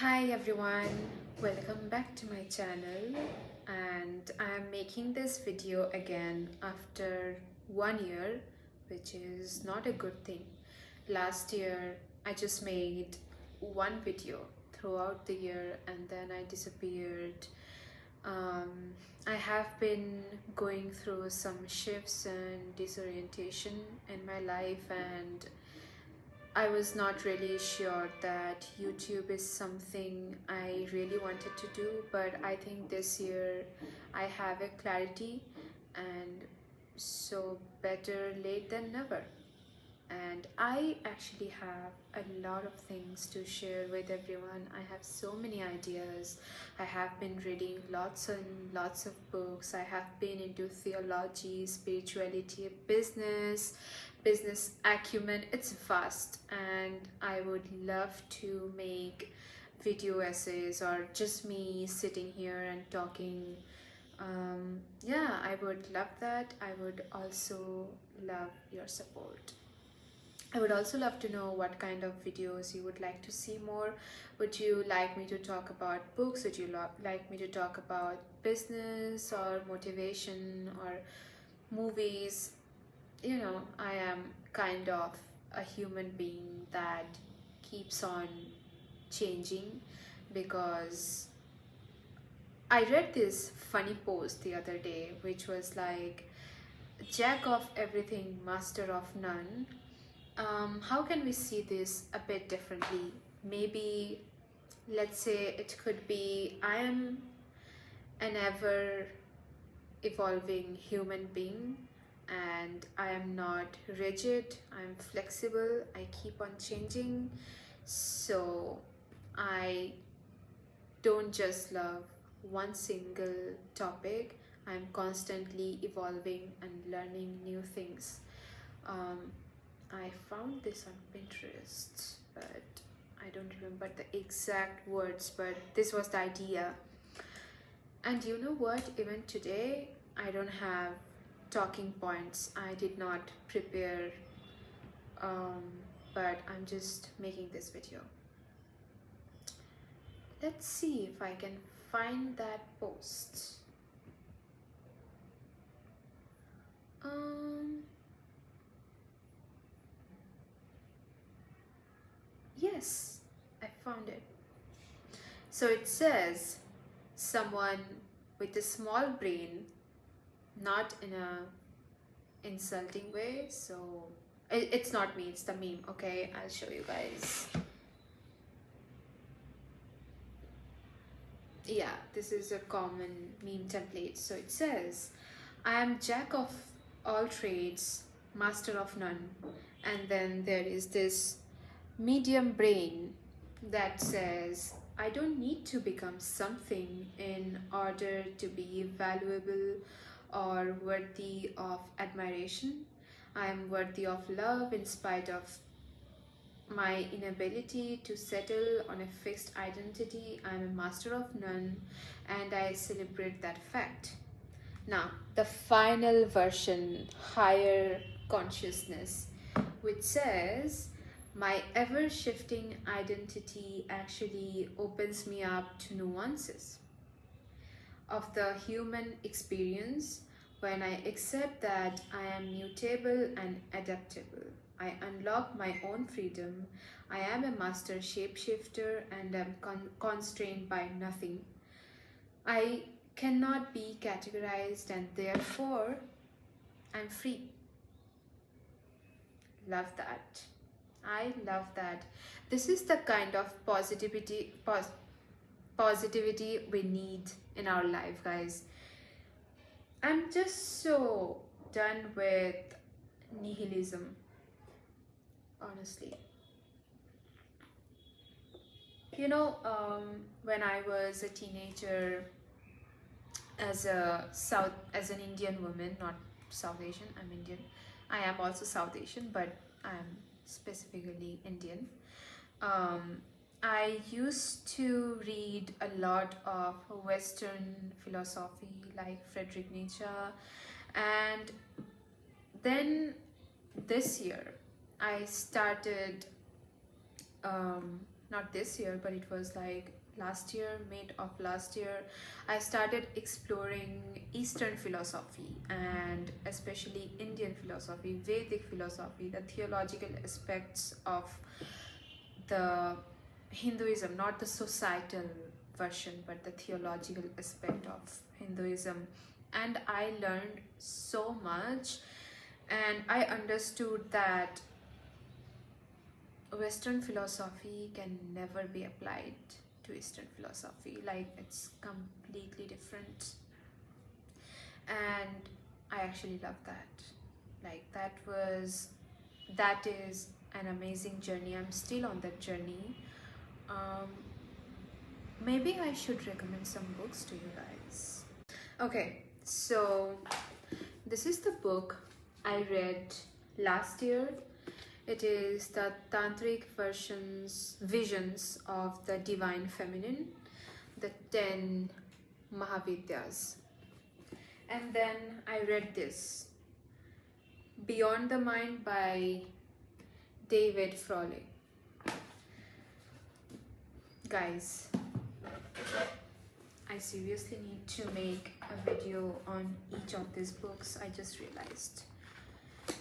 Hi everyone, welcome back to my channel, and I'm making this video again after 1 year, which is not a good thing. Last year I just made one video throughout the year and then I disappeared. um, I have been going through some shifts and disorientation in my life, and I was not really sure that YouTube is something I really wanted to do, but I think this year I have a clarity, and so better late than never. And I actually have a lot of things to share with everyone. I have so many ideas. I have been reading lots and lots of books. I have been into theology, spirituality, business acumen. It's vast, and I would love to make video essays or just me sitting here and talking. Yeah, I would love that. I would also love your support. I would also love to know what kind of videos you would like to see more. Would you like me to talk about books? Would you like me to talk about business or motivation or movies? I am kind of a human being that keeps on changing, because I read this funny post the other day which was like, Jack of everything, master of none. How can we see this a bit differently? Maybe, let's say it could be, I am an ever evolving human being, and I am not rigid, I'm flexible, I keep on changing. So I don't just love one single topic, I'm constantly evolving and learning new things. Um, I found this on Pinterest, but I don't remember the exact words, but this was the idea. And you know what? Even today, I don't have talking points. I did not prepare, um, but I'm just making this video. Let's see if I can find that post. Um, yes, I found it. So it says, someone with a small brain, not in a insulting way. So it's not me, it's the meme. Okay, I'll show you guys. Yeah, this is a common meme template. So it says, I am jack of all trades, master of none. And then there is this medium brain that says, I don't need to become something in order to be valuable or worthy of admiration. I am worthy of love in spite of my inability to settle on a fixed identity. I am a master of none, and I celebrate that fact. Now, the final version, higher consciousness, which says, my ever shifting identity actually opens me up to nuances of the human experience. When I accept that I am mutable and adaptable, I unlock my own freedom. I am a master shapeshifter and am constrained by nothing. I cannot be categorized, and therefore I'm free. Love that. I love that. This is the kind of positivity we need in our life, guys. I'm just so done with nihilism, honestly. When I was a teenager, as an Indian woman, not South Asian, I'm Indian. I am also South Asian, but I'm specifically Indian. Um, I used to read a lot of Western philosophy like Friedrich Nietzsche, and then this year I started not this year, but it was like last year, mid of last year, I started exploring Eastern philosophy, and especially Indian philosophy, Vedic philosophy, the theological aspects of the Hinduism, not the societal version, but the theological aspect of Hinduism. And I learned so much, and I understood that Western philosophy can never be applied to Eastern philosophy. Like, it's completely different. And I actually love that. Like, that is an amazing journey. I'm still on that journey. Um, Maybe I should recommend some books to you guys. Okay, so this is the book I read last year. It is the Tantric visions of the Divine Feminine, the 10 Mahavidyas. And then I read this, Beyond the Mind by David Frawley. Guys, I seriously need to make a video on each of these books, I just realized.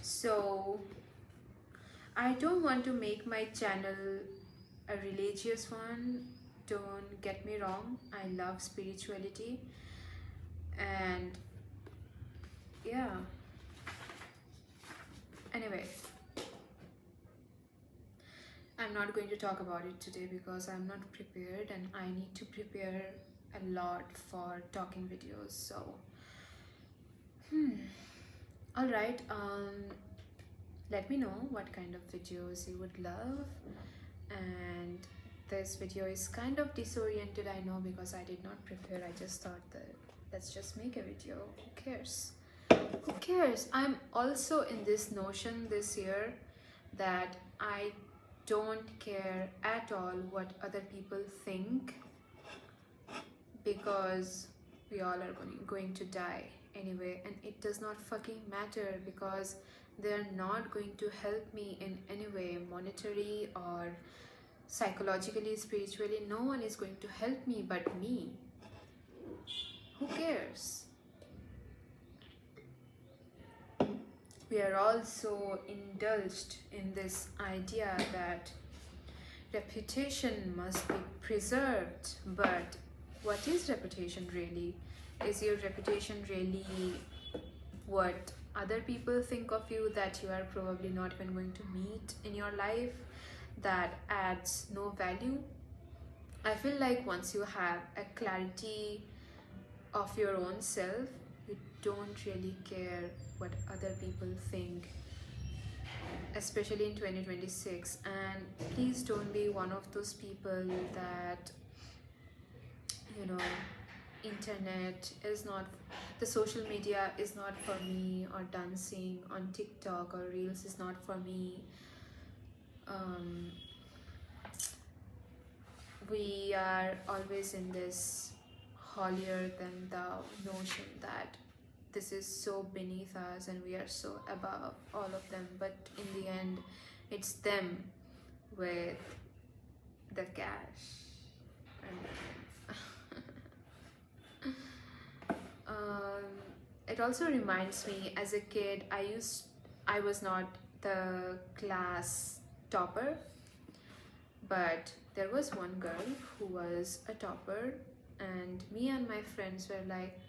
So I don't want to make my channel a religious one, don't get me wrong, I love spirituality, and yeah, anyway, I'm not going to talk about it today because I'm not prepared, and I need to prepare a lot for talking videos. So all right, let me know what kind of videos you would love. And this video is kind of disoriented, I know, because I did not prepare. I just thought that let's just make a video, who cares, who cares. I'm also in this notion this year that I don't care at all what other people think, because we all are going to die anyway, and it does not fucking matter, because they're not going to help me in any way, monetary or psychologically, spiritually. No one is going to help me but me. Who cares? We are also indulged in this idea that reputation must be preserved, but what is reputation really? Is your reputation really what other people think of you, that you are probably not even going to meet in your life, that adds no value? I feel like once you have a clarity of your own self, you don't really care what other people think, especially in 2026. And please don't be one of those people that, you know, internet is not, the social media is not for me, or dancing on TikTok or Reels is not for me. We are always in this holier than thou notion that this is so beneath us and we are so above all of them, but in the end it's them with the cash. It also reminds me, as a kid, I was not the class topper, but there was one girl who was a topper, and me and my friends were like,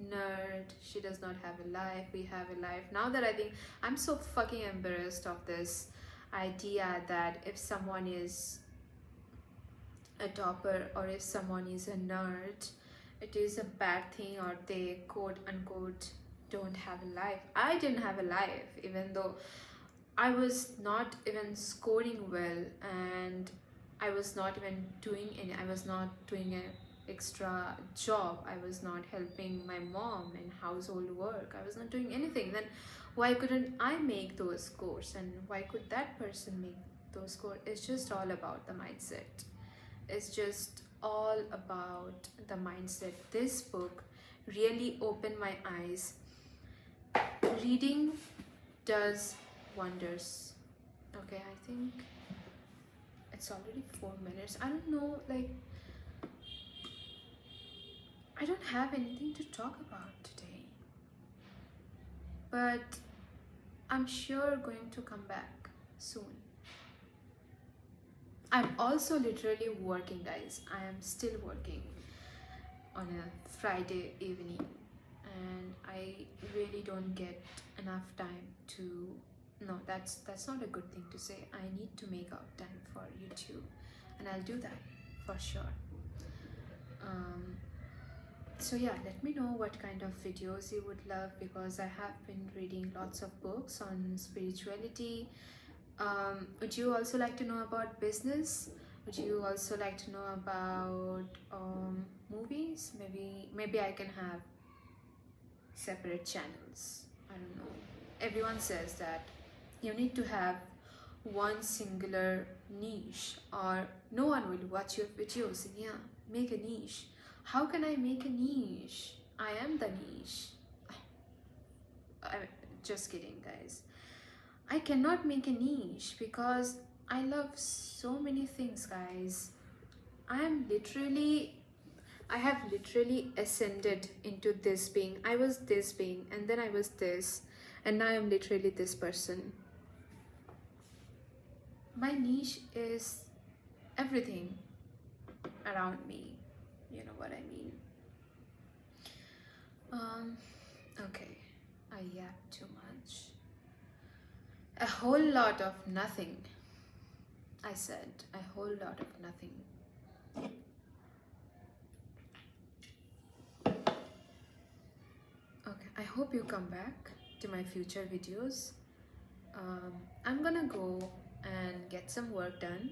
nerd, she does not have a life, we have a life. Now that I think, I'm so fucking embarrassed of this idea that if someone is a topper or if someone is a nerd, it is a bad thing, or they quote unquote don't have a life. I didn't have a life, even though I was not even scoring well, and I was not even doing any, I was not doing an extra job, I was not helping my mom in household work, I was not doing anything. Then why couldn't I make those scores, and why could that person make those scores? It's just all about the mindset. It's just all about the mindset. This book really opened my eyes. Reading does wonders. Okay, I think It's already 4 minutes. I don't know, like, I don't have anything to talk about today, but I'm sure going to come back soon. I'm also literally working, guys. I am still working on a Friday evening, and I really don't get enough time to. No, that's not a good thing to say. I need to make out time for YouTube, and I'll do that for sure. Um, so yeah, let me know what kind of videos you would love, because I have been reading lots of books on spirituality. Would you also like to know about business? Would you also like to know about movies? Maybe I can have separate channels. I don't know. Everyone says that you need to have one singular niche, or no one will watch your videos. Yeah, make a niche. How can I make a niche? I am the niche. I'm just kidding, guys. I cannot make a niche because I love so many things, guys. I have literally ascended into this being. I was this being, and then I was this, and now I'm literally this person. My niche is everything around me. You know what I mean? Okay, I yap too much. A whole lot of nothing. I said a whole lot of nothing. Okay, I hope you come back to my future videos. I'm gonna go and get some work done,